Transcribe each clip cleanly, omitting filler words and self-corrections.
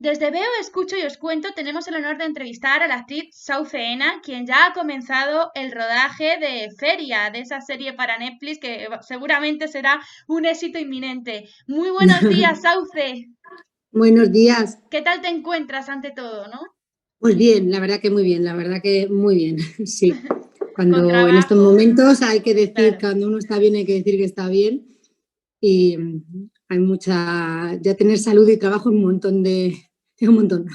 Desde Veo, Escucho y Os Cuento tenemos el honor de entrevistar a la actriz Sau Ceena, quien ya ha comenzado el rodaje de Feria, de esa serie para Netflix que seguramente será un éxito inminente. Muy buenos días, Sauce. Buenos días. ¿Qué tal te encuentras ante todo, no? Pues bien, la verdad que muy bien, la verdad que muy bien, sí. Con Cuando en estos trabajo, momentos hay que decir, claro, cuando uno está bien hay que decir que está bien y hay ya tener salud y trabajo es es un montón.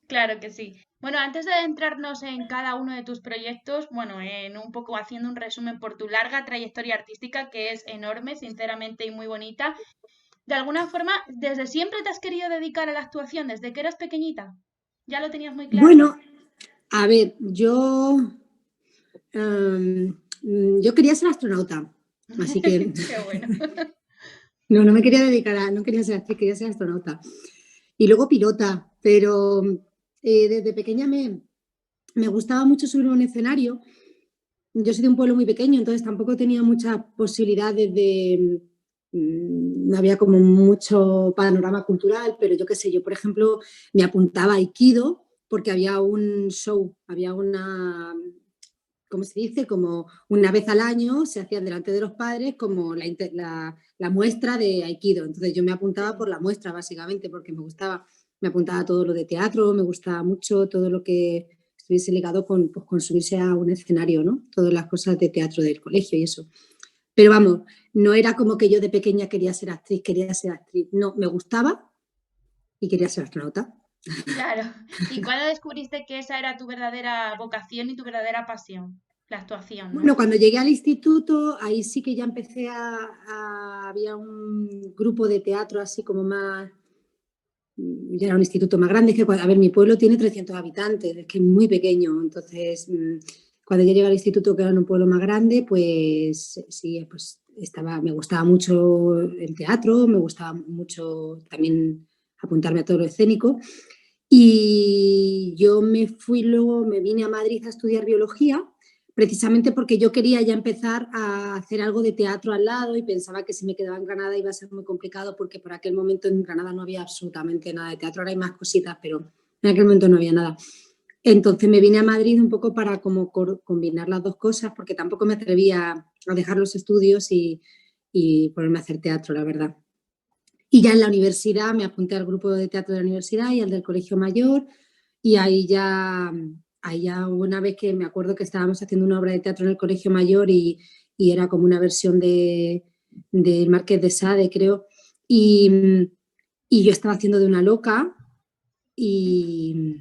claro que sí. Bueno, antes de adentrarnos en cada uno de tus proyectos, bueno, en un poco haciendo un resumen por tu larga trayectoria artística, que es enorme, sinceramente, y muy bonita, de alguna forma, ¿desde siempre te has querido dedicar a la actuación, desde que eras pequeñita? ¿Ya lo tenías muy claro? Bueno, a ver, em, yo quería ser astronauta, así que Qué bueno. no me quería no quería ser actriz, quería ser astronauta. Y luego pilota, pero desde pequeña me gustaba mucho subir a un escenario. Yo soy de un pueblo muy pequeño, entonces tampoco tenía muchas posibilidades no había como mucho panorama cultural, pero yo qué sé, yo por ejemplo me apuntaba a Aikido porque había un show, había ¿cómo se dice? Como una vez al año se hacía delante de los padres como la muestra de Aikido. Entonces yo me apuntaba Sí, por la muestra básicamente porque me gustaba, me apuntaba a todo lo de teatro, me gustaba mucho todo lo que estuviese ligado con subirse a un escenario, ¿no? Todas las cosas de teatro del colegio y eso. Pero vamos, no era como que yo de pequeña quería ser actriz. No, me gustaba y quería ser astronauta. claro. ¿Y cuándo descubriste que esa era tu verdadera vocación y tu verdadera pasión? La actuación, Bueno, ¿no? cuando llegué al instituto, ahí sí que ya había un grupo de teatro así como más, ya era un instituto más grande, que, a ver, mi pueblo tiene 300 habitantes, es que es muy pequeño, entonces cuando yo llegué al instituto, que era en un pueblo más grande, pues sí, pues me gustaba mucho el teatro, me gustaba mucho también apuntarme a todo lo escénico, y yo me vine a Madrid a estudiar biología, precisamente porque yo quería ya empezar a hacer algo de teatro al lado y pensaba que si me quedaba en Granada iba a ser muy complicado porque por aquel momento en Granada no había absolutamente nada de teatro, ahora hay más cositas, pero en aquel momento no había nada. Entonces me vine a Madrid un poco para como combinar las dos cosas porque tampoco me atrevía a dejar los estudios y ponerme a hacer teatro, la verdad. Y ya en la universidad me apunté al grupo de teatro de la universidad y al del colegio mayor y ahí ya una vez que me acuerdo que estábamos haciendo una obra de teatro en el colegio mayor y era como una versión de Marqués de Sade, creo, y, y yo estaba haciendo de una loca y,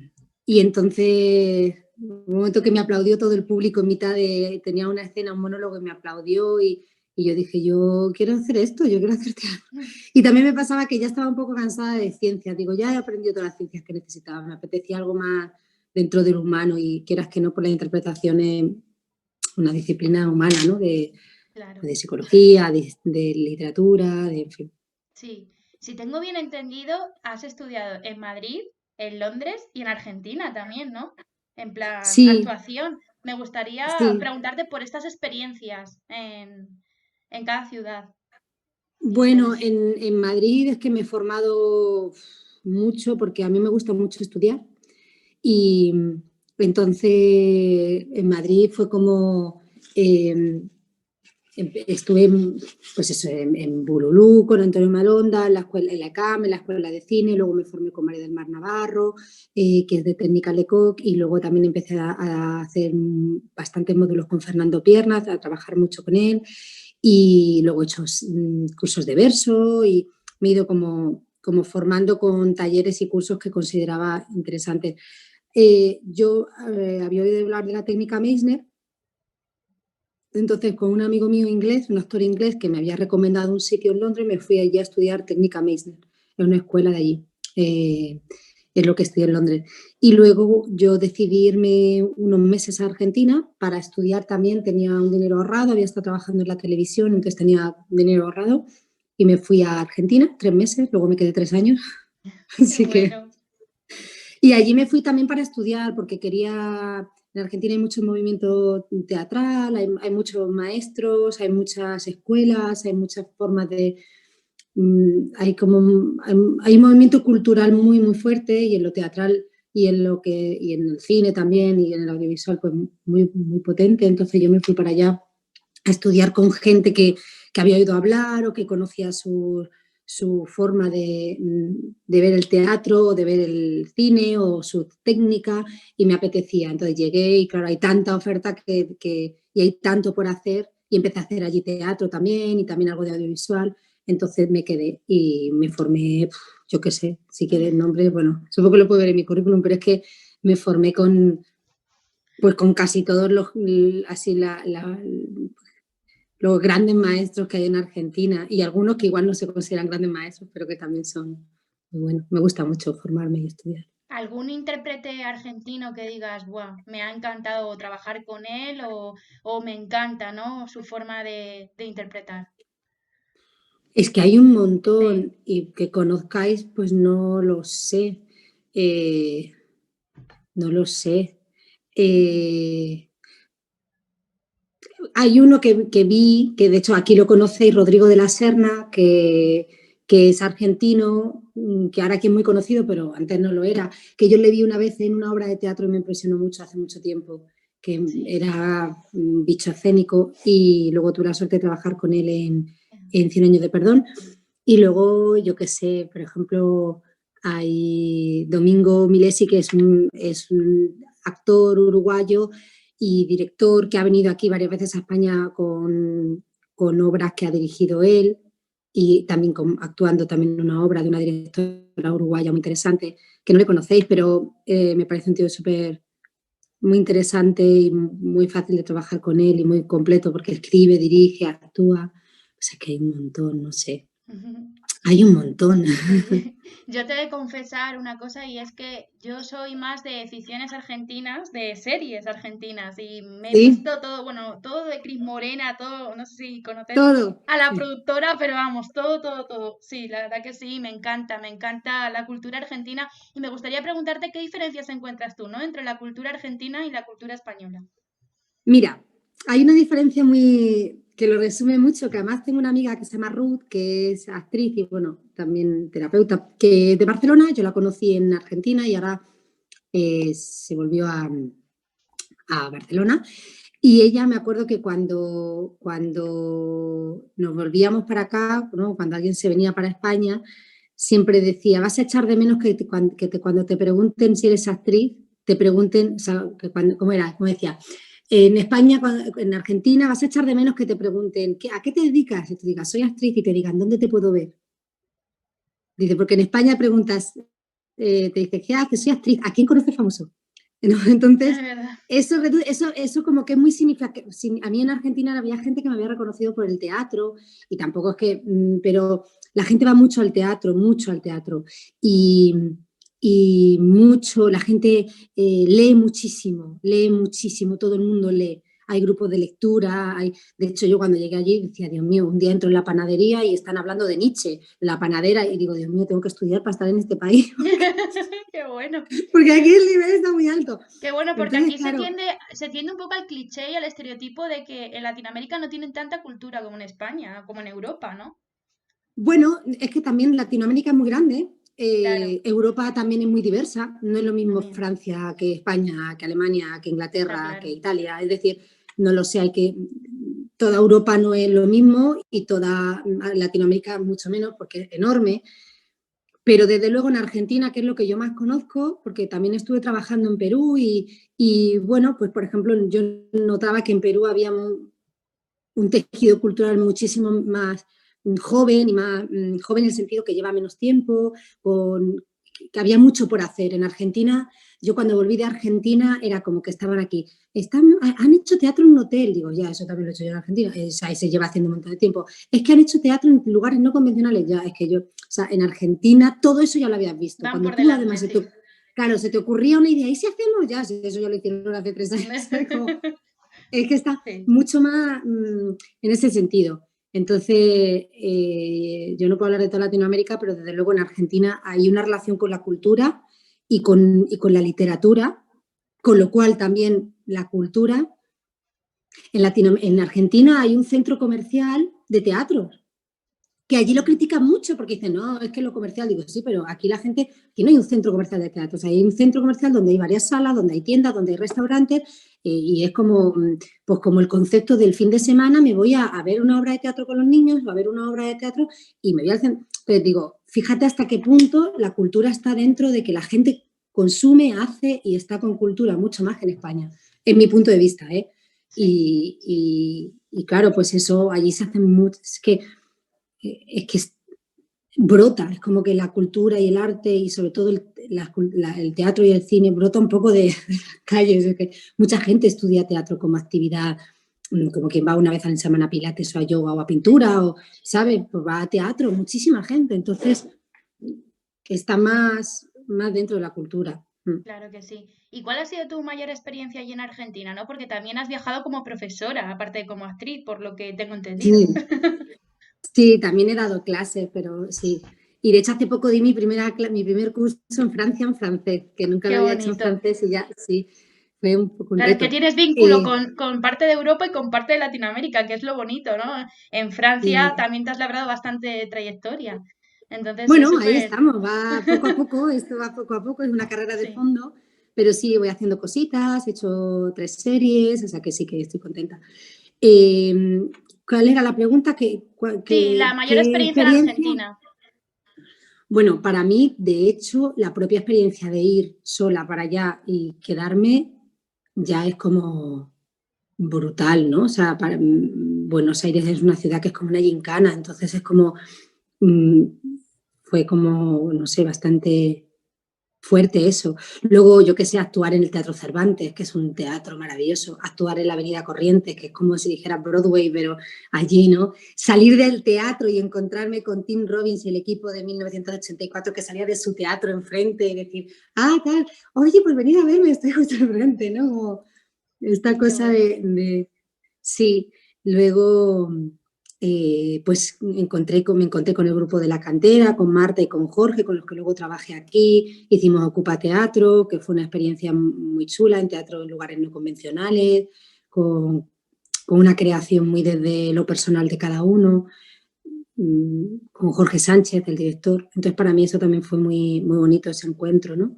y entonces un momento que me aplaudió todo el público en mitad tenía una escena, un monólogo y me aplaudió y yo dije, yo quiero hacer esto, yo quiero hacer teatro. Y también me pasaba que ya estaba un poco cansada de ciencias, digo, ya he aprendido todas las ciencias que necesitaba, me apetecía algo más dentro del humano y quieras que no, por la interpretación es una disciplina humana, ¿no? Claro. De psicología, de literatura, en fin. Sí. Si tengo bien entendido, has estudiado en Madrid, en Londres y en Argentina también, ¿no? En plan, Sí, actuación. Me gustaría sí. preguntarte por estas experiencias en cada ciudad. Bueno, Diferente. en Madrid es que me he formado mucho porque a mí me gusta mucho estudiar y entonces en Madrid fue como eh, estuve pues eso, en Bululú con Antonio Malonda, en la escuela, en la CAM, en la escuela de cine, luego me formé con María del Mar Navarro, que es de técnica Lecoq, y luego también empecé a hacer bastantes módulos con Fernando Piernas, a trabajar mucho con él, y luego he hecho cursos de verso y me he ido como formando con talleres y cursos que consideraba interesantes. Yo había oído hablar de la técnica Meissner, entonces, con un amigo mío inglés, un actor inglés que me había recomendado un sitio en Londres, me fui allí a estudiar técnica Meissner, en una escuela de allí. Es lo que estudié en Londres. Y luego yo decidí irme unos meses a Argentina para estudiar también. Tenía un dinero ahorrado, había estado trabajando en la televisión, entonces tenía dinero ahorrado y me fui a Argentina 3 meses, luego me quedé 3 años. Qué Así que bueno. y allí me fui también para estudiar porque quería, en Argentina hay mucho movimiento teatral, hay muchos maestros, hay muchas escuelas, hay muchas formas hay un movimiento cultural muy, muy fuerte y en lo teatral y en el cine también y en el audiovisual pues muy, muy potente. Entonces yo me fui para allá a estudiar con gente que había oído hablar o que conocía su forma de ver el teatro o de ver el cine o su técnica y me apetecía. Entonces llegué y claro, hay tanta oferta y hay tanto por hacer y empecé a hacer allí teatro también y también algo de audiovisual. Entonces me quedé y me formé, yo qué sé, si quieres el nombre, bueno, supongo que lo puedo ver en mi currículum, pero es que me formé pues con casi todos así los grandes maestros que hay en Argentina y algunos que igual no se consideran grandes maestros, pero que también son muy buenos. Me gusta mucho formarme y estudiar. ¿Algún intérprete argentino que digas, Buah, me ha encantado trabajar con él o me encanta, ¿no? Su forma de interpretar? Es que hay un Sí. montón y que conozcáis, pues no lo sé. Eh, no lo sé. Eh, Hay uno que vi, que de hecho aquí lo conocéis, Rodrigo de la Serna, que es argentino, que ahora aquí es muy conocido, pero antes no lo era, que yo le vi una vez en una obra de teatro y me impresionó mucho hace mucho tiempo, que Sí. era un bicho escénico y luego tuve la suerte de trabajar con él en 100 años de perdón. Y luego, yo qué sé, por ejemplo, hay Domingo Milesi, que es un actor uruguayo y director que ha venido aquí varias veces a España con obras que ha dirigido él y también actuando también en una obra de una directora uruguaya muy interesante, que no le conocéis, pero me parece un tío súper muy interesante y muy fácil de trabajar con él y muy completo porque escribe, dirige, actúa. O sea que hay un montón, no sé. Hay un montón. Sí, yo te he de confesar una cosa y es que yo soy más de ficciones argentinas, de series argentinas y me he Sí, visto todo, bueno, todo de Cris Morena, todo, no sé si conoces todo. a la Sí. productora, pero vamos, todo, todo, todo. Sí, la verdad que sí, me encanta la cultura argentina y me gustaría preguntarte qué diferencias encuentras tú, ¿no? Entre la cultura argentina y la cultura española. Mira, hay una diferencia muy que lo resume mucho, que además tengo una amiga que se llama Ruth, que es actriz y bueno, también terapeuta, que de Barcelona, yo la conocí en Argentina y ahora se volvió a Barcelona. Y ella me acuerdo que cuando nos volvíamos para acá, ¿no? Cuando alguien se venía para España, siempre decía, vas a echar de menos cuando te pregunten si eres actriz, te pregunten, o sea, ¿cómo era? Como decía, en España, en Argentina, vas a echar de menos que te pregunten, ¿a qué te dedicas? Y tú digas, soy actriz, y te digan, ¿dónde te puedo ver? Dice, porque en España preguntas, te dice, ¿qué haces? Soy actriz. ¿A quién conoces famoso? ¿No? Es Entonces, verdad. eso como que es muy significativo. A mí en Argentina había gente que me había reconocido por el teatro y tampoco es que, pero la gente va mucho al teatro, mucho al teatro. Y, y mucho, la gente lee muchísimo, todo el mundo lee. Hay grupos de lectura, de hecho yo cuando llegué allí decía, Dios mío, un día entro en la panadería y están hablando de Nietzsche, la panadera, y digo, Dios mío, tengo que estudiar para estar en este país, Qué bueno. porque aquí el nivel está muy alto. Qué bueno, porque Entonces, aquí claro, se tiende un poco al cliché y al estereotipo de que en Latinoamérica no tienen tanta cultura como en España, como en Europa, ¿no? bueno, es que también Latinoamérica es muy grande, Claro, Europa también es muy diversa, no es lo mismo también, Francia que España, que Alemania, que está Inglaterra, que claro. Italia, es decir, no lo sé, toda Europa no es lo mismo y toda Latinoamérica mucho menos porque es enorme, pero desde luego en Argentina, que es lo que yo más conozco, porque también estuve trabajando en Perú y bueno, pues por ejemplo, yo notaba que en Perú había un tejido cultural muchísimo más joven y más joven en el sentido que lleva menos tiempo, que había mucho por hacer. En Argentina, yo cuando volví de Argentina era como que estaban aquí. Han hecho teatro en un hotel, digo, ya, eso también lo he hecho yo en Argentina, ahí se lleva haciendo un montón de tiempo. Es que han hecho teatro en lugares no convencionales, ya, es que yo, o sea, en Argentina todo eso ya lo habías visto. Van Cuando por tú delante, además, sí. claro, se te ocurría una idea, ¿y si hacemos? Ya, eso ya lo hicieron hace 3 años. Como, es que está Sí. mucho más en ese sentido. Entonces, yo no puedo hablar de toda Latinoamérica, pero desde luego en Argentina hay una relación con la cultura y con la literatura, con lo cual también la cultura. En Argentina hay un centro comercial de teatro que allí lo critican mucho porque dicen, no, es que lo comercial, digo, sí, pero aquí la gente, aquí no hay un centro comercial de teatro, o sea, hay un centro comercial donde hay varias salas, donde hay tiendas, donde hay restaurantes, y es como, pues como el concepto del fin de semana, me voy a ver una obra de teatro con los niños, o a ver una obra de teatro y me voy al centro. Entonces digo, fíjate hasta qué punto la cultura está dentro de que la gente consume, hace y está con cultura mucho más que en España, en mi punto de vista, ¿eh? Sí. Y claro, pues eso, allí se hacen mucho, es que brota, es como que la cultura y el arte y sobre todo el teatro y el cine brota un poco de las calles. Es que mucha gente estudia teatro como actividad, como quien va una vez a la semana a pilates o a yoga o a pintura, o, ¿sabes? Pues va a teatro, muchísima gente. Entonces, está más dentro de la cultura. Claro que sí. ¿Y cuál ha sido tu mayor experiencia allí en Argentina, no? Porque también has viajado como profesora, aparte de como actriz, por lo que tengo entendido. Sí, sí, también he dado clases, pero sí. Y de hecho hace poco di mi primer curso en Francia en francés, que nunca lo Qué había hecho en bonito. francés y ya, sí, fue un poco un Claro, es que reto. tienes vínculo Eh, con parte de Europa y con parte de Latinoamérica, que es lo bonito, ¿no? En Francia y también te has labrado bastante trayectoria. Entonces es bueno, ahí súper... estamos, va poco a poco, esto va poco a poco, es una carrera de Sí. fondo, pero sí, voy haciendo cositas, he hecho 3 series, o sea que sí que estoy contenta. Eh, ¿Cuál era la pregunta? Sí, la mayor ¿Qué experiencia en experiencia? Argentina. Bueno, para mí, de hecho, la propia experiencia de ir sola para allá y quedarme ya es como brutal, ¿no? O sea, Buenos Aires es una ciudad que es como una gincana, entonces es como, mm, fue como, no sé, bastante fuerte eso. Luego, yo que sé, actuar en el Teatro Cervantes, que es un teatro maravilloso, actuar en la Avenida Corrientes, que es como si dijera Broadway, pero allí, ¿no? Salir del teatro y encontrarme con Tim Robbins y el equipo de 1984 que salía de su teatro enfrente y decir, ah, tal, oye, pues venid a verme, estoy justo enfrente, ¿no? Como esta Qué cosa bueno. sí. Luego, pues me encontré con el grupo de La Cantera, con Marta y con Jorge, con los que luego trabajé aquí. Hicimos Ocupa Teatro, que fue una experiencia muy chula en teatro en lugares no convencionales, con una creación muy desde lo personal de cada uno, con Jorge Sánchez, el director. Entonces, para mí eso también fue muy bonito, ese encuentro, ¿no?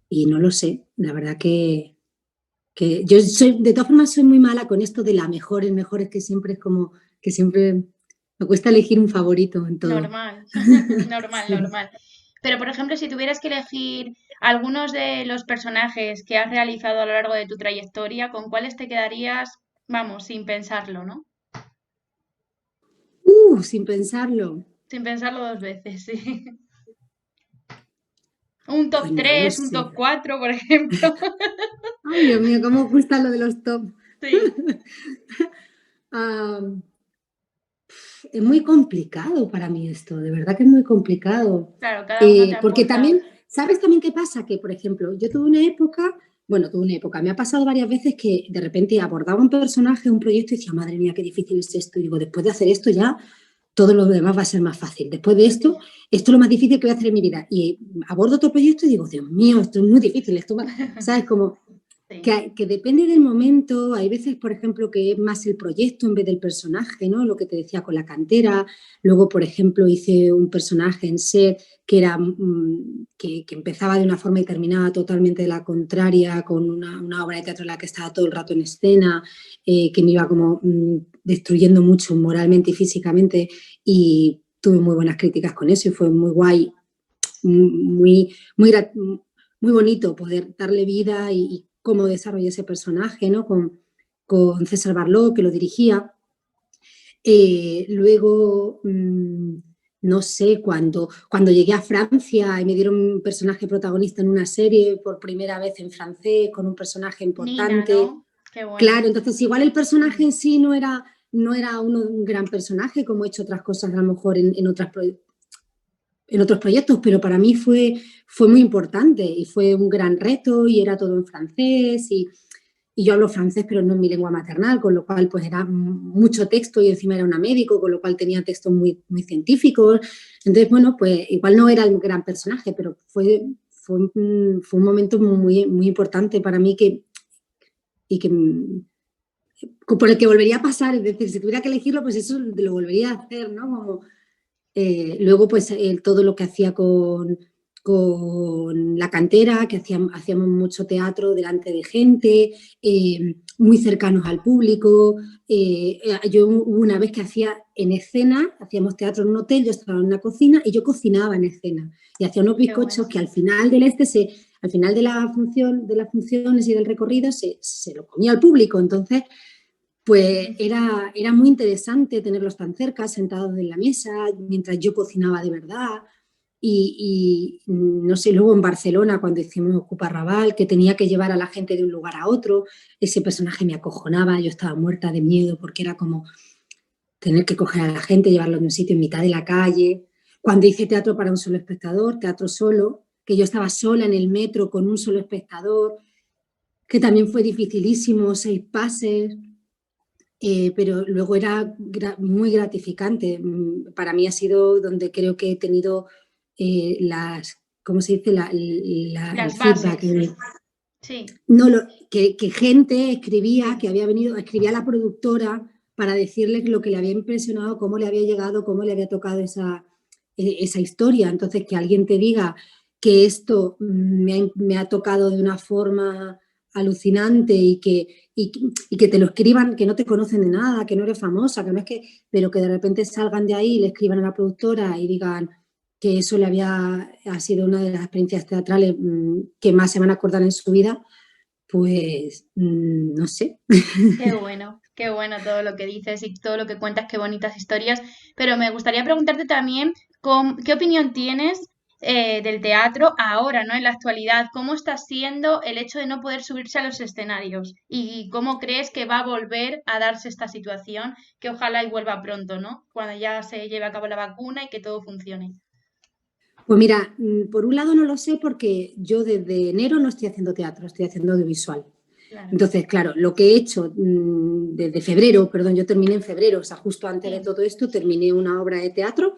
Y no lo sé, la verdad que yo soy, de todas formas, soy muy mala con esto de la mejor, el mejor, es que siempre es como, que siempre me cuesta elegir un favorito en todo. Normal, normal, Sí. normal. Pero, por ejemplo, si tuvieras que elegir algunos de los personajes que has realizado a lo largo de tu trayectoria, ¿con cuáles te quedarías, vamos, sin pensarlo, ¿no? Sin pensarlo. Sin pensarlo dos veces, sí. Un top Pues no lo 3, un sé. top 4, por ejemplo. Ay, Dios mío, cómo gusta lo de los top. Sí, Ah, es muy complicado para mí esto, de verdad que es muy complicado. claro, cada uno te Porque aporta. también, ¿sabes también qué pasa? Que, por ejemplo, yo tuve una época, me ha pasado varias veces que de repente abordaba un personaje, un proyecto y decía, madre mía, qué difícil es esto. Y digo, después de hacer esto ya, todo lo demás va a ser más fácil. Después de esto, Sí, esto es lo más difícil que voy a hacer en mi vida. Y abordo otro proyecto y digo, Dios mío, esto es muy difícil. ¿Sabes? Como sí, que depende del momento, hay veces, por ejemplo, que es más el proyecto en vez del personaje, ¿no? Lo que te decía con La Cantera. Luego, por ejemplo, hice un personaje en set que era que empezaba de una forma y terminaba totalmente de la contraria, con una obra de teatro en la que estaba todo el rato en escena, que me iba como destruyendo mucho moralmente y físicamente, y tuve muy buenas críticas con eso y fue muy guay, muy, muy, muy bonito poder darle vida y cómo desarrollé ese personaje, ¿no? Con César Barló, que lo dirigía. Luego, no sé, cuando llegué a Francia y me dieron un personaje protagonista en una serie por primera vez en francés, con un personaje Nina, importante. ¿no? Qué bueno. Claro, entonces igual el personaje en sí no era un gran personaje, como he hecho otras cosas a lo mejor en otros proyectos, pero para mí fue muy importante y fue un gran reto y era todo en francés y yo hablo francés, pero no es mi lengua maternal, con lo cual pues era mucho texto y encima era una médico, con lo cual tenía textos muy científicos. Entonces, bueno, pues igual no era el gran personaje, pero fue un momento muy importante para mí y que por el que volvería a pasar. Es decir, si tuviera que elegirlo, pues eso lo volvería a hacer, ¿no? Como Luego, pues, todo lo que hacía con la cantera, que hacíamos mucho teatro delante de gente, muy cercanos al público. Yo hubo una vez que hacía en escena, hacíamos teatro en un hotel, yo estaba en una cocina y yo cocinaba en escena. Y hacía unos Qué bizcochos bueno. que al final al final de la función, de las funciones y del recorrido se lo comía el público. Entonces, pues era muy interesante tenerlos tan cerca, sentados en la mesa, mientras yo cocinaba de verdad. No sé, luego en Barcelona, cuando hicimos Ocupa Raval, que tenía que llevar a la gente de un lugar a otro, ese personaje me acojonaba, yo estaba muerta de miedo porque era como tener que coger a la gente, llevarlo de un sitio en mitad de la calle. Cuando hice teatro para un solo espectador, teatro solo, que yo estaba sola en el metro con un solo espectador, que también fue dificilísimo, 6 pases. Pero luego era muy gratificante. Para mí ha sido donde creo que he tenido ¿cómo se dice? El Las feedback. bases, sí. No, que gente escribía, que había venido, escribía a la productora para decirle lo que le había impresionado, cómo le había llegado, cómo le había tocado esa historia. Entonces, que alguien te diga que esto me ha tocado de una forma alucinante y que te lo escriban, que no te conocen de nada, que no eres famosa, que no es que, pero que de repente salgan de ahí y le escriban a la productora y digan que eso ha sido una de las experiencias teatrales que más se van a acordar en su vida, pues no sé. Qué bueno todo lo que dices y todo lo que cuentas, qué bonitas historias. Pero me gustaría preguntarte también qué opinión tienes del teatro ahora, ¿no? En la actualidad, ¿cómo está siendo el hecho de no poder subirse a los escenarios? ¿Y cómo crees que va a volver a darse esta situación? Que ojalá y vuelva pronto, ¿no? Cuando ya se lleve a cabo la vacuna y que todo funcione. Pues mira, por un lado no lo sé porque yo desde enero no estoy haciendo teatro, estoy haciendo audiovisual. Claro. Entonces, claro, lo que he hecho desde febrero, perdón, yo terminé en febrero, o sea, justo antes de Sí. todo esto, terminé una obra de teatro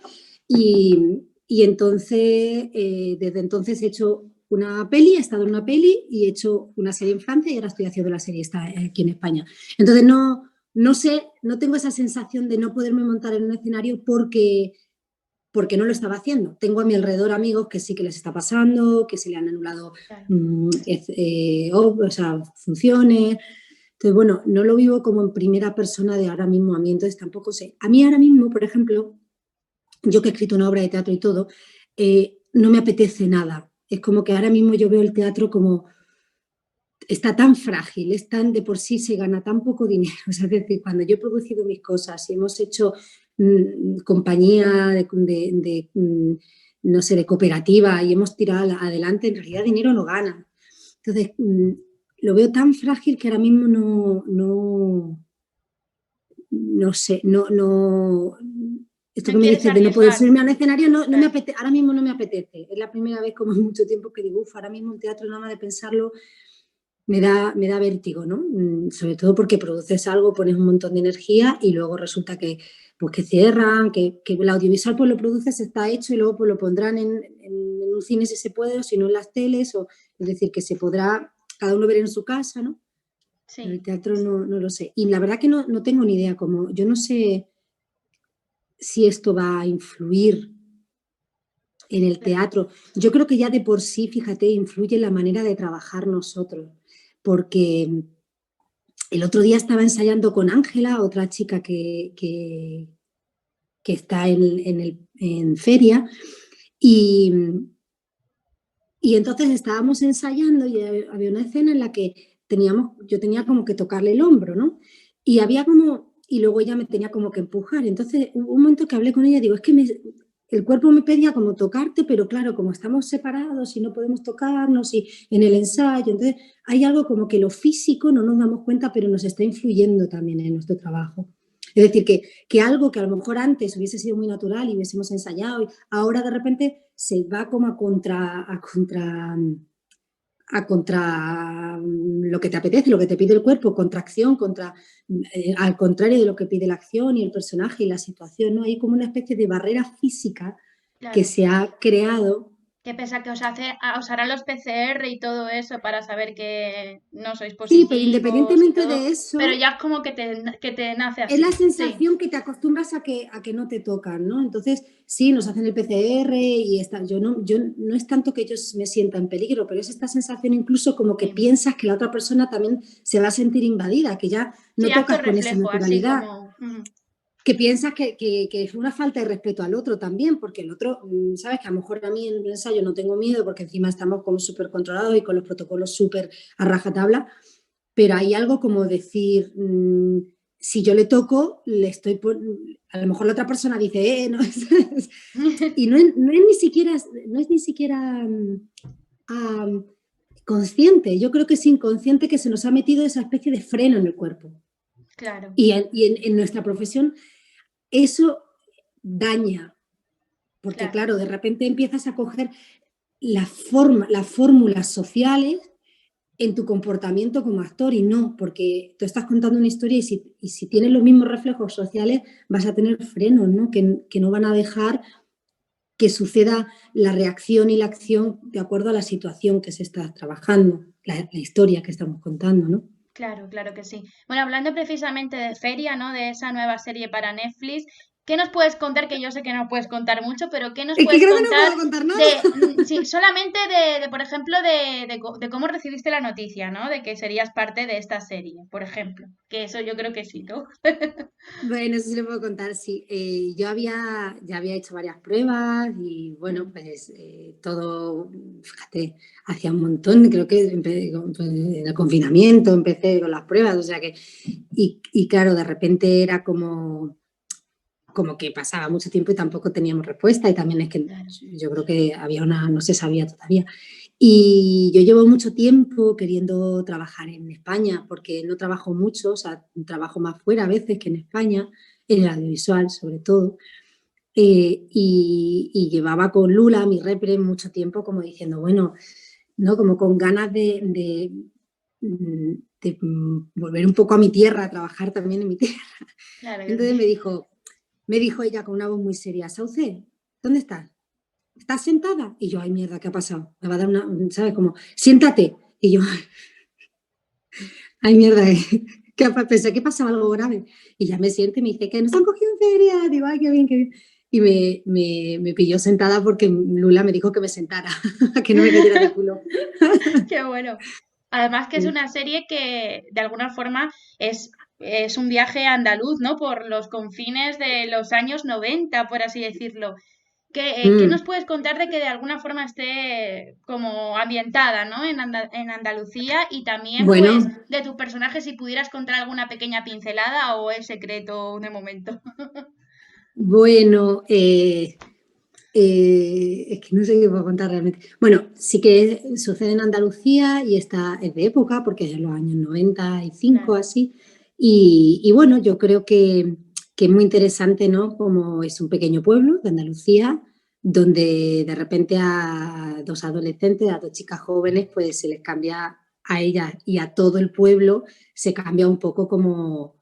y entonces, desde entonces he hecho una peli, he estado en una peli y he hecho una serie en Francia y ahora estoy haciendo la serie aquí en España. Entonces, no sé, no tengo esa sensación de no poderme montar en un escenario porque no lo estaba haciendo. Tengo a mi alrededor amigos que sí que les está pasando, que se le han anulado Claro. o sea, funciones. Entonces, bueno, no lo vivo como en primera persona de ahora mismo a mí, entonces tampoco sé. A mí ahora mismo, por ejemplo, yo que he escrito una obra de teatro y todo, no me apetece nada. Es como que ahora mismo yo veo el teatro como está tan frágil, es tan de por sí se gana tan poco dinero. O sea, es decir, cuando yo he producido mis cosas y hemos hecho compañía no sé, de cooperativa y hemos tirado adelante, en realidad dinero no gana. Entonces, lo veo tan frágil que ahora mismo no sé, esto No que me quieres dices de no poder arriesgar. subirme al escenario, Claro. ahora mismo no me apetece. Es la primera vez como en mucho tiempo que digo, ahora mismo el teatro nada más de pensarlo me da vértigo, ¿no? Sobre todo porque produces algo, pones un montón de energía y luego resulta pues que cierran, que el audiovisual pues lo produces, está hecho y luego pues lo pondrán en un cine si se puede o si no en las teles, es decir, que se podrá cada uno ver en su casa, ¿no? Pero el Sí. teatro no lo sé. Y la verdad que no tengo ni idea, yo no sé si esto va a influir en el Claro. teatro. Yo creo que ya de por sí, fíjate, influye en la manera de trabajar nosotros, porque el otro día estaba ensayando con Ángela, otra chica que está en feria, y, y entonces estábamos ensayando y había una escena en la que yo tenía como que tocarle el hombro, ¿no? Y luego ella me tenía como que empujar. Entonces hubo un momento que hablé con ella, digo, es que el cuerpo me pedía como tocarte, pero claro, como estamos separados y no podemos tocarnos y en el ensayo, entonces hay algo como que lo físico no nos damos cuenta, pero nos está influyendo también en nuestro trabajo. Es decir, que algo que a lo mejor antes hubiese sido muy natural y hubiésemos ensayado, y ahora de repente se va como a contra lo que te apetece, lo que te pide el cuerpo, contracción, al contrario de lo que pide la acción y el personaje y la situación, ¿no? Hay como una especie de barrera física que Claro. se ha creado Que pese a que os harán los PCR y todo eso para saber que no sois Sí, pero positivos y independientemente todo, de pero eso, ya es como que te nace es así. la Sí, sensación que te acostumbras a que no te tocan, ¿no? Entonces, sí, nos hacen el PCR y está, yo no es tanto que yo me sienta en peligro, pero es esta sensación incluso como que sí. piensas que la otra persona también se va a sentir invadida, que ya Sí, no acto tocas con esa reflejo, así naturalidad, como. que piensas que es una falta de respeto al otro también, porque el otro, sabes que a lo mejor a mí en el ensayo no tengo miedo porque encima estamos como súper controlados y con los protocolos súper a rajatabla, pero hay algo como decir, si yo le toco, le estoy a lo mejor la otra persona dice, no, y no es ni siquiera consciente, yo creo que es inconsciente que se nos ha metido esa especie de freno en el cuerpo. Claro, Y en nuestra profesión eso daña, porque claro. claro, de repente empiezas a coger las fórmulas sociales en tu comportamiento como actor y no, porque tú estás contando una historia y si tienes los mismos reflejos sociales vas a tener frenos, ¿no? Que no van a dejar que suceda la reacción y la acción de acuerdo a la situación que se está trabajando, la historia que estamos contando, ¿no? Claro, claro que sí. Bueno, hablando precisamente de Feria, ¿no? De esa nueva serie para Netflix, ¿qué nos puedes contar? Que yo sé que no puedes contar mucho, pero ¿qué nos Es que puedes creo que no contar puedo contar nada. de, sí, solamente por ejemplo, de cómo recibiste la noticia, ¿no? De que serías parte de esta serie, por ejemplo. Que eso yo creo que sí, ¿no? Bueno, eso sí lo puedo contar, sí. Ya había hecho varias pruebas y bueno, Mm, pues todo, fíjate, hacía un montón, creo que pues, en el confinamiento empecé con las pruebas, o sea que, y claro, de repente era como que pasaba mucho tiempo y tampoco teníamos respuesta y también es que claro. yo creo que no se sabía todavía. Y yo llevo mucho tiempo queriendo trabajar en España porque no trabajo mucho, o sea, trabajo más fuera a veces que en España, en el audiovisual sobre todo. Y llevaba con Lula, mi repre, mucho tiempo como diciendo, bueno, ¿no? Como con ganas de volver un poco a mi tierra, a trabajar también en mi tierra. Claro que Entonces sí. me dijo ella con una voz muy seria, Sauce, ¿dónde estás? ¿Estás sentada? Y yo, ay, mierda, ¿qué ha pasado? Me va a dar una, ¿sabes? Como, siéntate. Y yo, ay, mierda, pensé que pasaba algo grave. Y ya me siente y me dice, que nos han cogido en feria. Digo, ay, qué bien, qué bien. Y me pilló sentada porque Lula me dijo que me sentara, que no me cayera de culo. Qué bueno. Además que es una serie que de alguna forma es un viaje andaluz, ¿no? Por los confines de los años 90, por así decirlo. ¿Qué nos Mm. puedes contar de que de alguna forma esté como ambientada, ¿no? En Andalucía y también, pues, Bueno, de tu personaje, si pudieras contar alguna pequeña pincelada o es secreto de momento. bueno, es que no sé qué puedo contar realmente. Bueno, sí que sucede en Andalucía y es de época, porque es de los años 95 Claro, así. Y bueno, yo creo que es muy interesante, ¿no? Como es un pequeño pueblo de Andalucía, donde de repente a dos adolescentes, a dos chicas jóvenes, pues se les cambia a ellas y a todo el pueblo, se cambia un poco como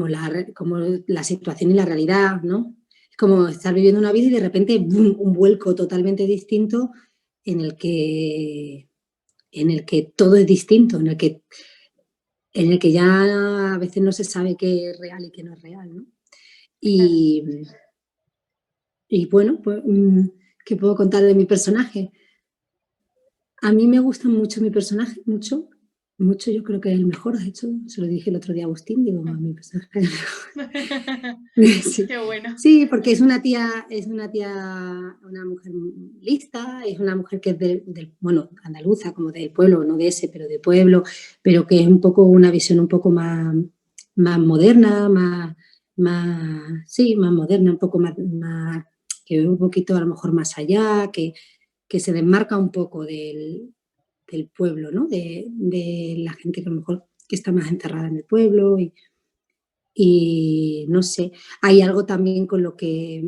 la situación y la realidad, ¿no? Es como estar viviendo una vida y de repente ¡bum! Un vuelco totalmente distinto en el que, en el que todo es distinto, en el que ya a veces no se sabe qué es real y qué no es real, ¿no? claro. Y, y bueno, pues, ¿qué puedo contar de mi personaje? A mí me gusta mucho mi personaje, mucho, mucho, yo creo que es el mejor, de hecho, se lo dije el otro día a Agustín, digo, a mi personaje es el mejor. Sí, Qué bueno. sí, porque una mujer lista, es una mujer que es bueno, andaluza, como del pueblo, no de ese, pero de pueblo, pero que es un poco una visión un poco más moderna, sí, más moderna, un poco más, que ve un poquito a lo mejor más allá, que se desmarca un poco del pueblo, ¿no? De la gente que a lo mejor que está más enterrada en el pueblo y no sé, hay algo también con lo que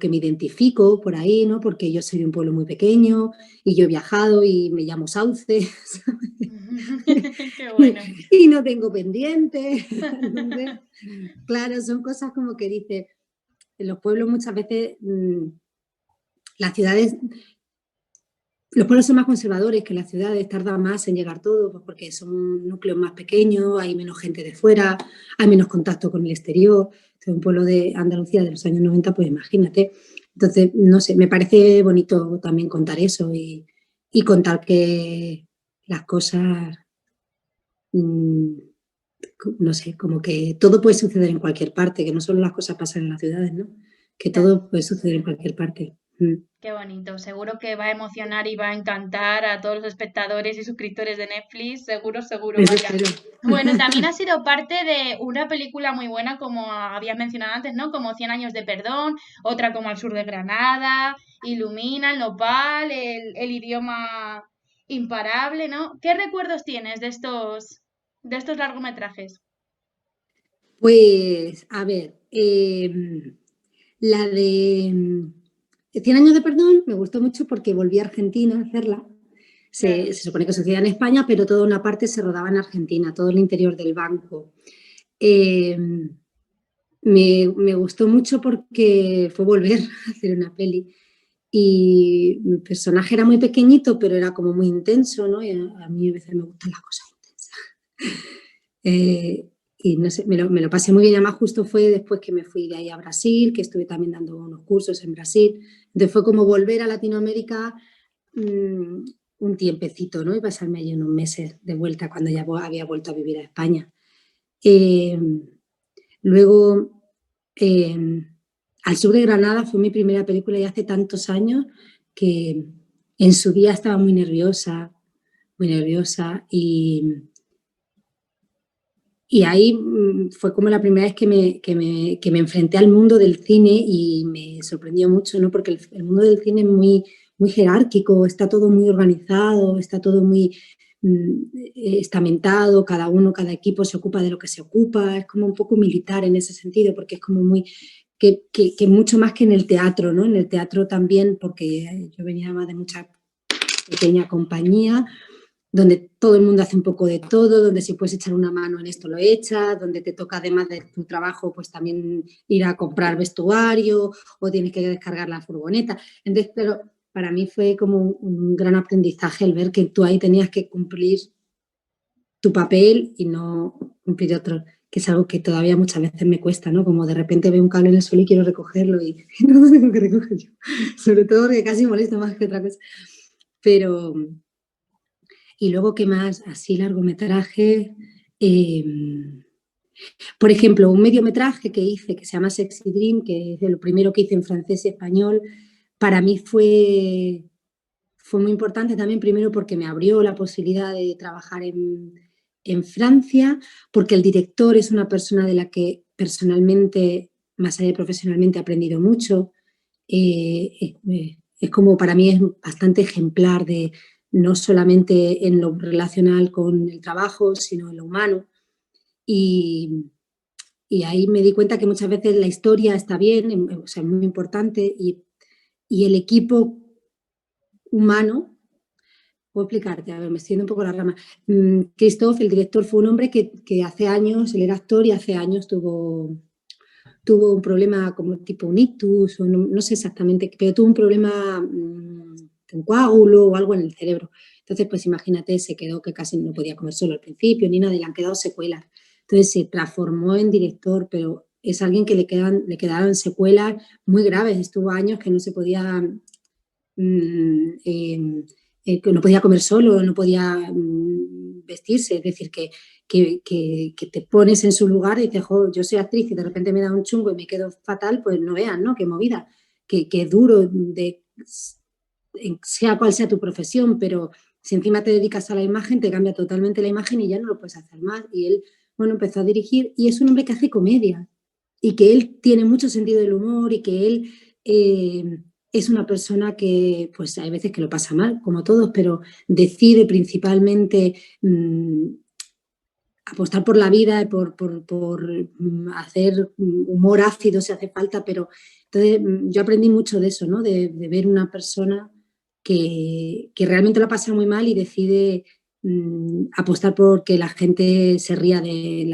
me identifico por ahí, ¿no? Porque yo soy de un pueblo muy pequeño y yo he viajado y me llamo Sauce, ¿sabes? Qué bueno. Y no tengo pendiente. Entonces, claro, son cosas como que dice, en los pueblos muchas veces las ciudades Los pueblos son más conservadores que las ciudades, tarda más en llegar todo, pues porque son núcleos más pequeños, hay menos gente de fuera, hay menos contacto con el exterior. Entonces, un pueblo de Andalucía de los años 90, pues imagínate. Entonces, no sé, me parece bonito también contar eso y contar que las cosas, no sé, como que todo puede suceder en cualquier parte, que no solo las cosas pasan en las ciudades, ¿no? Que Claro. todo puede suceder en cualquier parte. Qué bonito. Seguro que va a emocionar y va a encantar a todos los espectadores y suscriptores de Netflix. Seguro, seguro, Eso vaya. espero. Bueno, también ha sido parte de una película muy buena, como habías mencionado antes, ¿no? Como Cien años de perdón, otra como Al sur de Granada, Ilumina, El Nopal, el idioma imparable, ¿no? ¿Qué recuerdos tienes de estos largometrajes? Pues, a ver, la de 100 años de perdón me gustó mucho porque volví a Argentina a hacerla. Se Claro. supone que sucedía en España, pero toda una parte se rodaba en Argentina, todo el interior del banco. Eh, me gustó mucho porque fue volver a hacer una peli. Y mi personaje era muy pequeñito, pero era como muy intenso, ¿no? Y a mí a veces me gustan las cosas intensas. Y no sé, me lo pasé muy bien. Además, justo fue después que me fui de ahí a Brasil, que estuve también dando unos cursos en Brasil. Entonces fue como volver a Latinoamérica mmm, un tiempecito, ¿no? Y pasarme allí unos meses de vuelta cuando ya había vuelto a vivir a España. Eh, luego, eh, Al sur de Granada fue mi primera película y hace tantos años que en su día estaba muy nerviosa y ahí fue como la primera vez que me enfrenté al mundo del cine y me sorprendió mucho, ¿no? Porque el mundo del cine es muy, muy jerárquico, está todo muy organizado, está todo muy estamentado, cada equipo se ocupa de lo que se ocupa, es como un poco militar en ese sentido, porque es como muy, que mucho más que en el teatro, ¿no? En el teatro también, porque yo venía más de mucha pequeña compañía, donde todo el mundo hace un poco de todo, donde si puedes echar una mano en esto lo echas, donde te toca además de tu trabajo pues también ir a comprar vestuario o tienes que descargar la furgoneta. Entonces, pero para mí fue como un gran aprendizaje el ver que tú ahí tenías que cumplir tu papel y no cumplir otro, que es algo que todavía muchas veces me cuesta, ¿no? Como de repente veo un cable en el suelo y quiero recogerlo y no lo tengo que recoger yo. Sobre todo porque casi molesto más que otra cosa. Pero, y luego, ¿qué más? Así largometraje. Eh, por ejemplo, un mediometraje que hice que se llama Sexy Dream, que es lo primero que hice en francés y español, para mí fue muy importante también, primero porque me abrió la posibilidad de trabajar en Francia, porque el director es una persona de la que personalmente, más allá de profesionalmente, he aprendido mucho. Es como para mí es bastante ejemplar de no solamente en lo relacional con el trabajo, sino en lo humano. Y, y ahí me di cuenta que muchas veces la historia está bien, o sea, es muy importante, y el equipo humano. Puedo explicarte, a ver, me estoy yendo un poco la rama. Christophe, el director, fue un hombre que hace años, él era actor y hace años tuvo un problema como tipo un ictus, o no sé exactamente, pero tuvo un problema de un coágulo o algo en el cerebro. Entonces, pues imagínate, se quedó que casi no podía comer solo al principio, ni nada, y le han quedado secuelas. Entonces se transformó en director, pero es alguien que le quedaron secuelas muy graves. Estuvo años que no se podía que no podía comer solo, no podía vestirse, es decir, que te pones en su lugar y dices, jo, yo soy actriz y de repente me da un chungo y me quedo fatal, pues no vean, ¿no? Qué movida, qué duro, sea cual sea tu profesión, pero si encima te dedicas a la imagen, te cambia totalmente la imagen y ya no lo puedes hacer más. Y él, bueno, empezó a dirigir y es un hombre que hace comedia y que él tiene mucho sentido del humor y que él es una persona que, pues hay veces que lo pasa mal, como todos, pero decide principalmente apostar por la vida, por hacer humor ácido si hace falta, pero entonces yo aprendí mucho de eso, ¿no? De ver una persona que realmente la pasa muy mal y decide apostar por que la gente se ría de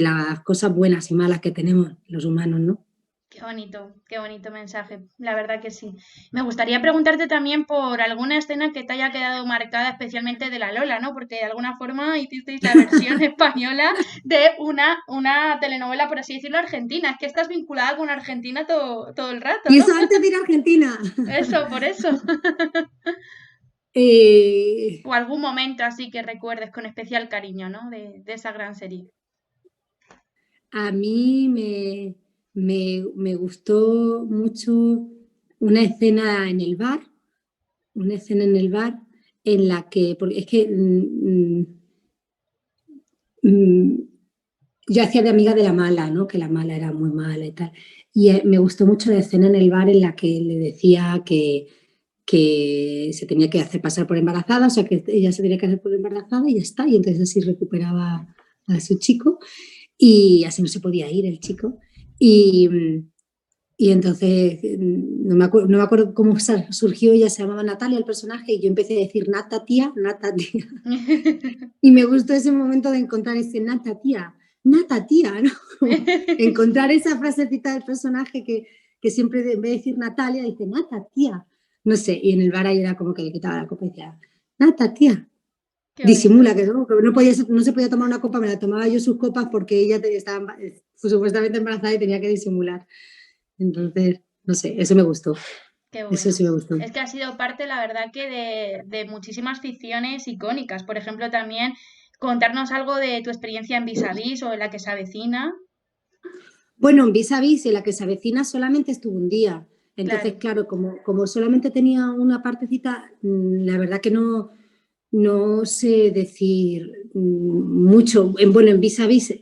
las cosas buenas y malas que tenemos los humanos, ¿no? qué bonito mensaje, la verdad que sí. Me gustaría preguntarte también por alguna escena que te haya quedado marcada, especialmente de la Lola, ¿no? Porque de alguna forma hicisteis la versión española de una telenovela, por así decirlo, argentina. Es que estás vinculada con Argentina todo el rato, Y ¿no? eso antes de ir a Argentina. Eso, por eso. Eh, O algún momento así que recuerdes con especial cariño, ¿no? De esa gran serie. a mí me gustó mucho una escena en el bar, una escena en el bar en la que, porque es que mm, yo hacía de amiga de la mala, ¿no? Que la mala era muy mala y tal. Y me gustó mucho la escena en el bar en la que le decía que se tenía que hacer pasar por embarazada, o sea, que ella se tenía que hacer por embarazada y ya está. Y entonces así recuperaba a su chico y así no se podía ir el chico. Y, y entonces, no me acuerdo cómo surgió, ella se llamaba Natalia, el personaje, y yo empecé a decir Nata tía. Y me gustó ese momento de encontrar ese Nata tía, ¿no? Como encontrar esa frasecita del personaje que siempre en vez de decir Natalia, dice Nata tía. No sé, y en el bar ahí era como que le quitaba la copa y decía, Nata tía. Qué bonito. Disimula, que no se podía tomar una copa, me la tomaba yo sus copas porque ella estaba supuestamente embarazada y tenía que disimular. Entonces, no sé, eso me gustó. Qué Eso bueno. sí me gustó. Es que ha sido parte, la verdad, que de muchísimas ficciones icónicas. Por ejemplo, también contarnos algo de tu experiencia en Vis a Vis o en La que se avecina. Bueno, en Vis a Vis, en la que se avecina, solamente estuvo un día. Entonces, Claro, claro, como solamente tenía una partecita, la verdad que no sé decir mucho. Bueno, en Vis a Vis,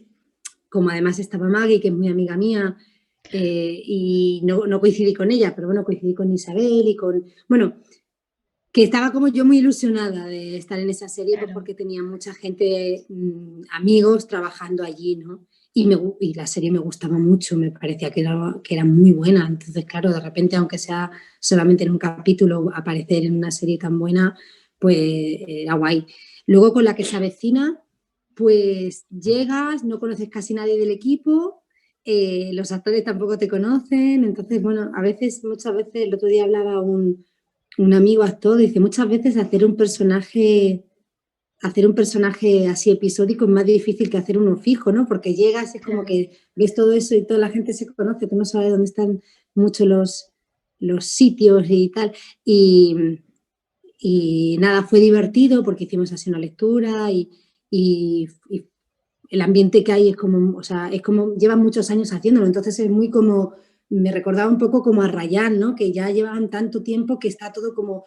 como además estaba Maggie, que es muy amiga mía, y no coincidí con ella, pero bueno, coincidí con Isabel y con... Bueno, que estaba como yo muy ilusionada de estar en esa serie, pues claro. porque tenía mucha gente, amigos trabajando allí, ¿no? Y la serie me gustaba mucho, me parecía que era muy buena. Entonces, claro, de repente, aunque sea solamente en un capítulo, aparecer en una serie tan buena, pues era guay. Luego con la que se avecina, pues llegas, no conoces casi nadie del equipo, los actores tampoco te conocen, entonces, bueno, muchas veces, el otro día hablaba un amigo actor, dice, muchas veces hacer un personaje así episódico es más difícil que hacer uno fijo, ¿no? Porque llegas, es como Claro. que ves todo eso y toda la gente se conoce, tú no sabes dónde están muchos los sitios y tal. Y nada, fue divertido porque hicimos así una lectura y el ambiente que hay es como, o sea, es como, llevan muchos años haciéndolo, entonces es muy como, me recordaba un poco como a Rayán, ¿no? Que ya llevan tanto tiempo que está todo como,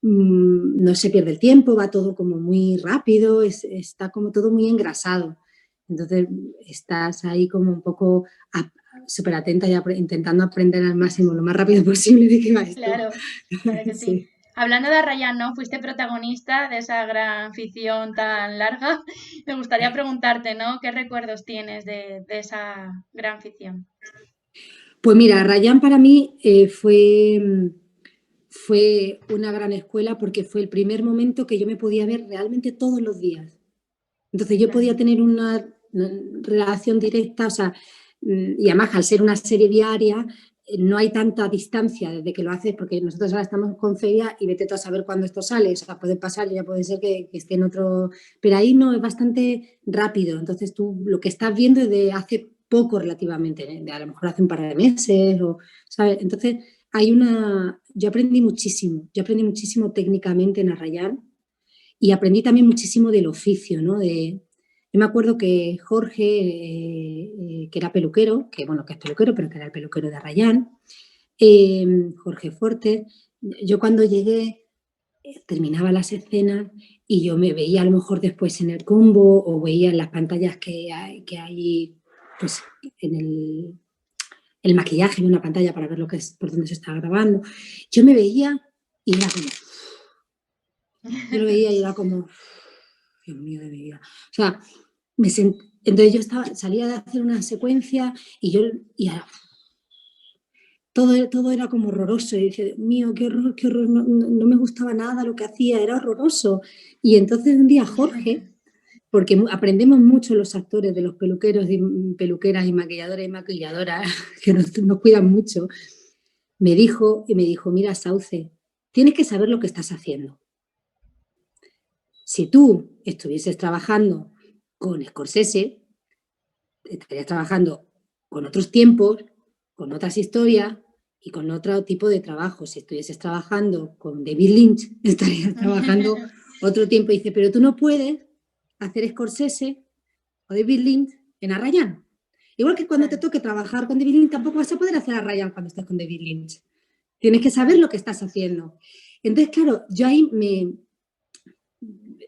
no se pierde el tiempo, va todo como muy rápido, está como todo muy engrasado. Entonces estás ahí como un poco súper atenta y intentando aprender al máximo, lo más rápido posible de qué va esto. Claro, claro que sí. Sí. Hablando de Arrayán, ¿no? Fuiste protagonista de esa gran ficción tan larga. Me gustaría preguntarte, ¿no? ¿Qué recuerdos tienes de esa gran ficción? Pues mira, Rayán para mí fue una gran escuela porque fue el primer momento que yo me podía ver realmente todos los días. Entonces yo Claro, podía tener una relación directa, o sea, y además al ser una serie diaria, no hay tanta distancia desde que lo haces, porque nosotros ahora estamos con feria y vete tú a saber cuándo esto sale, o sea, puede pasar, ya puede ser que esté en otro, pero ahí no, es bastante rápido, entonces tú lo que estás viendo es de hace poco relativamente, de a lo mejor hace un par de meses, o, ¿sabes? Entonces yo aprendí muchísimo técnicamente en Arrayán, y aprendí también muchísimo del oficio, ¿no? Yo me acuerdo que Jorge, que era peluquero, que bueno, que es peluquero, pero que era el peluquero de Arrayán, Jorge Forte, yo cuando llegué terminaba las escenas y yo me veía a lo mejor después en el combo o veía en las pantallas que hay pues en el maquillaje de una pantalla para ver lo que es, por dónde se está grabando. Yo me veía y era como, yo lo veía y era como, Dios mío de mi vida. O sea, entonces yo salía de hacer una secuencia y todo era como horroroso. Y dije, Dios mío, qué horror, no me gustaba nada lo que hacía, era horroroso. Y entonces un día Jorge porque aprendemos mucho los actores de los peluqueros y peluqueras y maquilladores y maquilladoras que nos cuidan mucho, me dijo, mira, Sauce, tienes que saber lo que estás haciendo. Si tú estuvieses trabajando con Scorsese, estarías trabajando con otros tiempos, con otras historias y con otro tipo de trabajo. Si estuvieses trabajando con David Lynch, estarías trabajando otro tiempo. Y dice, pero tú no puedes hacer Scorsese o David Lynch en Arrayán. Igual que cuando te toque trabajar con David Lynch, tampoco vas a poder hacer Arrayán cuando estés con David Lynch. Tienes que saber lo que estás haciendo. Entonces, claro, yo ahí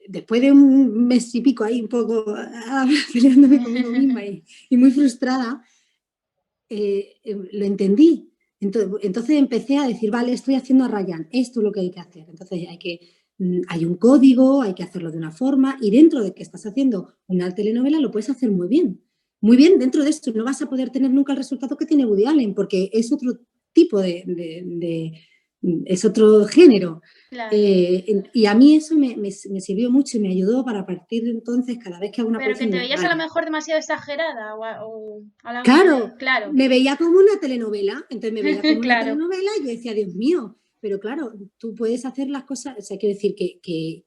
después de un mes y pico ahí un poco peleándome conmigo misma y muy frustrada, lo entendí. Entonces empecé a decir, vale, estoy haciendo Arrayán, esto es lo que hay que hacer. Entonces hay un código, hay que hacerlo de una forma y dentro de que estás haciendo una telenovela lo puedes hacer muy bien. Muy bien, dentro de esto no vas a poder tener nunca el resultado que tiene Woody Allen porque es otro tipo es otro género. Claro. Y a mí eso me sirvió mucho y me ayudó para partir de entonces, cada vez que hago una Pero que producción... te veías a lo mejor demasiado exagerada o a la hora de... Claro, me veía como una telenovela, entonces me veía como una Claro. telenovela y yo decía, Dios mío, pero claro, tú puedes hacer las cosas, o sea, quiero decir que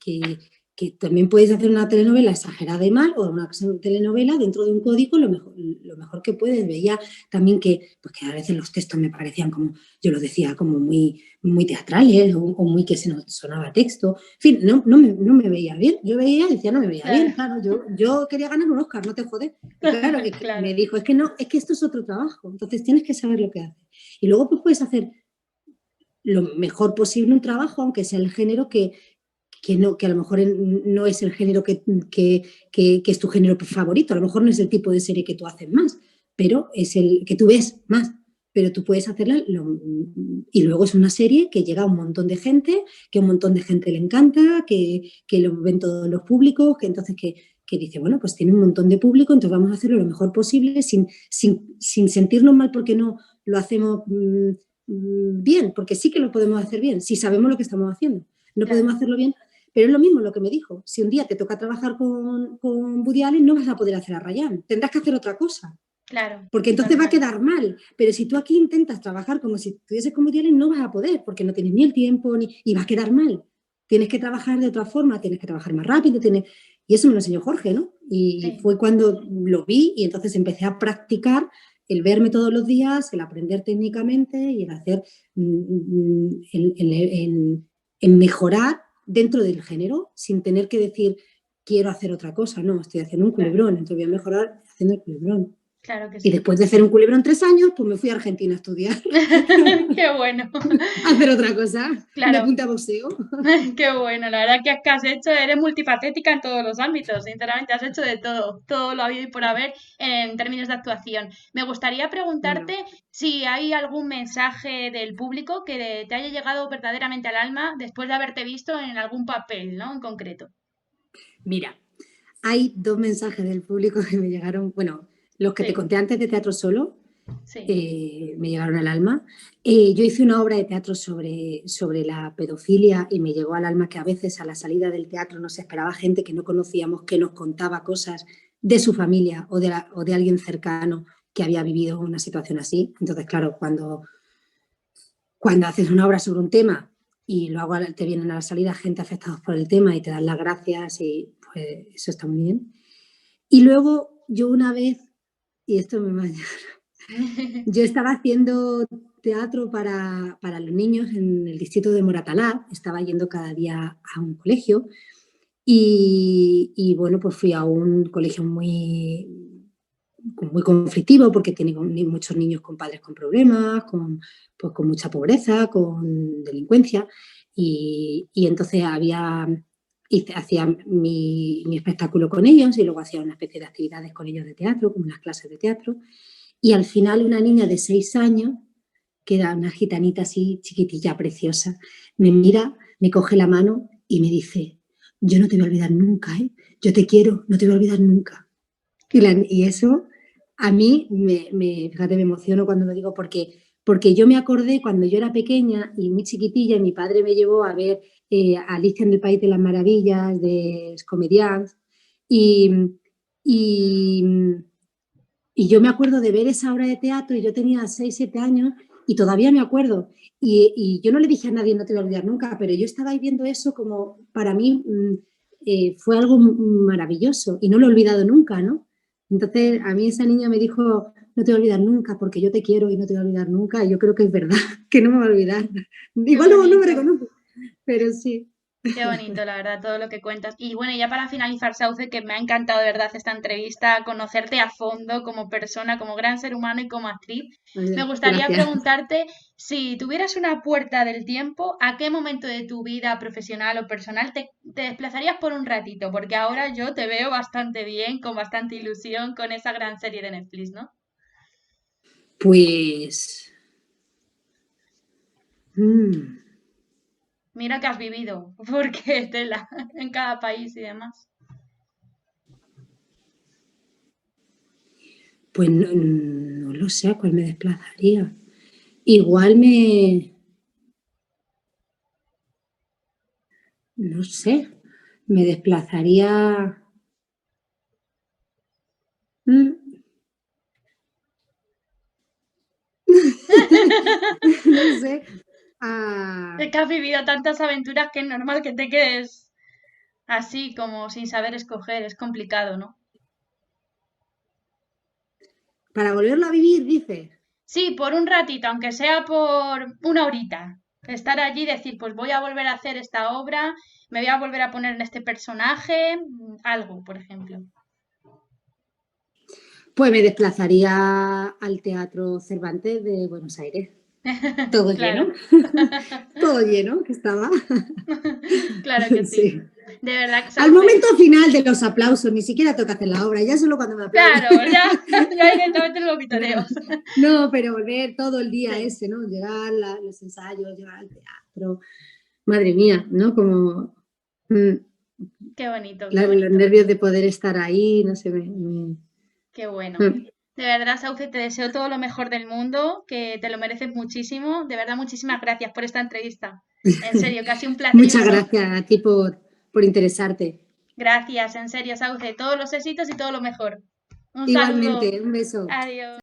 también puedes hacer una telenovela exagerada y mal o una telenovela dentro de un código lo mejor que puedes. Veía también pues que a veces los textos me parecían como, yo lo decía, como muy, muy teatrales o muy que se nos sonaba texto. En fin, no me veía bien. Yo veía y decía, no me veía bien, claro, yo quería ganar un Oscar, no te jodes. Y claro, Claro. me dijo, es que esto es otro trabajo, entonces tienes que saber lo que haces. Y luego pues puedes hacer lo mejor posible un trabajo, aunque sea el género que a lo mejor no es el género que es tu género favorito, a lo mejor no es el tipo de serie que tú haces más, pero es el que tú ves más, pero tú puedes hacerla y luego es una serie que llega a un montón de gente, que a un montón de gente le encanta, que lo ven todos los públicos, que entonces que dice, bueno, pues tiene un montón de público, entonces vamos a hacerlo lo mejor posible sin sentirnos mal porque no lo hacemos bien, porque sí que lo podemos hacer bien, si sabemos lo que estamos haciendo. No podemos hacerlo bien, pero es lo mismo lo que me dijo. Si un día te toca trabajar con Woody Allen, no vas a poder hacer a Ryan. Tendrás que hacer otra cosa. Claro. Porque entonces va a quedar mal. Pero si tú aquí intentas trabajar como si estuvieses con Woody Allen, no vas a poder, porque no tienes ni el tiempo y va a quedar mal. Tienes que trabajar de otra forma, tienes que trabajar más rápido. Y eso me lo enseñó Jorge, ¿no? Y fue cuando lo vi y entonces empecé a practicar el verme todos los días, el aprender técnicamente y el hacer, en mejorar dentro del género sin tener que decir quiero hacer otra cosa, no, estoy haciendo un culebrón, entonces voy a mejorar haciendo el culebrón. Claro que sí. Y después de hacer un culebrón 3 años, pues me fui a Argentina a estudiar. Qué bueno. A hacer otra cosa. Claro. Me apunté a boxeo. Qué bueno, la verdad que has hecho, eres multifacética en todos los ámbitos, sinceramente, has hecho de todo lo habido y por haber en términos de actuación. Me gustaría preguntarte si hay algún mensaje del público que te haya llegado verdaderamente al alma después de haberte visto en algún papel, ¿no? En concreto. Mira, hay 2 mensajes del público que me llegaron, bueno, los que te conté antes de Teatro Solo, me llegaron al alma. Yo hice una obra de teatro sobre la pedofilia y me llegó al alma que a veces a la salida del teatro nos esperaba gente que no conocíamos, que nos contaba cosas de su familia o de alguien cercano que había vivido una situación así. Entonces, claro, cuando haces una obra sobre un tema y luego te vienen a la salida gente afectada por el tema y te dan las gracias y pues eso está muy bien. Y luego yo una vez, y esto me va a yo estaba haciendo teatro para los niños en el distrito de Moratalá, estaba yendo cada día a un colegio y bueno, pues fui a un colegio muy conflictivo porque tiene muchos niños con padres con problemas, con mucha pobreza, con delincuencia y entonces hacía mi espectáculo con ellos y luego hacía una especie de actividades con ellos de teatro, como unas clases de teatro. Y al final una niña de 6 años, que era una gitanita así chiquitilla, preciosa, me mira, me coge la mano y me dice, yo no te voy a olvidar nunca, ¿eh? Yo te quiero, no te voy a olvidar nunca. Y eso a mí, fíjate, me emociono cuando lo digo porque yo me acordé cuando yo era pequeña y muy chiquitilla y mi padre me llevó a ver Alicia en el País de las Maravillas de Comedians Y, y, y yo me acuerdo de ver esa obra de teatro y yo tenía 6, 7 años y todavía me acuerdo. Y yo no le dije a nadie, no te voy a olvidar nunca, pero yo estaba ahí viendo eso como para mí fue algo maravilloso y no lo he olvidado nunca, ¿no? Entonces a mí esa niña me dijo, no te voy a olvidar nunca porque yo te quiero y no te voy a olvidar nunca. Y yo creo que es verdad, que no me voy a olvidar. Qué Igual no me bonito. reconoce, pero sí. Qué bonito, la verdad, todo lo que cuentas. Y bueno, ya para finalizar, Sauce, que me ha encantado de verdad esta entrevista, conocerte a fondo como persona, como gran ser humano y como actriz, me gustaría Gracias. preguntarte si tuvieras una puerta del tiempo, ¿a qué momento de tu vida profesional o personal te desplazarías por un ratito? Porque ahora yo te veo bastante bien, con bastante ilusión, con esa gran serie de Netflix, ¿no? Pues... mm, Mira que has vivido, porque tela en cada país y demás. pues no lo sé a cuál me desplazaría. Igual no sé, me desplazaría, mm, no sé, Es a- que has vivido tantas aventuras que es normal que te quedes así como sin saber escoger, es complicado, ¿no? para volverlo a vivir, dices. Sí, por un ratito, aunque sea por una horita. Estar allí y decir, pues voy a volver a hacer esta obra, me voy a volver a poner en este personaje, algo, por ejemplo. Pues me desplazaría al Teatro Cervantes de Buenos Aires. Todo Claro, lleno, todo lleno que estaba. claro que sí. Sí. De verdad, Al Sauce. momento final de los aplausos, ni siquiera toca hacer la obra, ya solo cuando me aplauden. Claro, ya, ya directamente los No, vitoreos. no, pero volver todo el día Sí, ese, ¿no? Llegar a los ensayos, llegar al teatro. Madre mía, ¿no? Como mm, qué bonito, qué los bonito. nervios de poder estar ahí, no sé, Qué bueno. mm. De verdad, Sauce, te deseo todo lo mejor del mundo, que te lo mereces muchísimo. De verdad, muchísimas gracias por esta entrevista. En serio, casi un placer y un Muchas honor. gracias a ti por interesarte. Gracias, en serio, Sauce. Todos los éxitos y todo lo mejor. Un saludo. Igualmente, un beso. Adiós.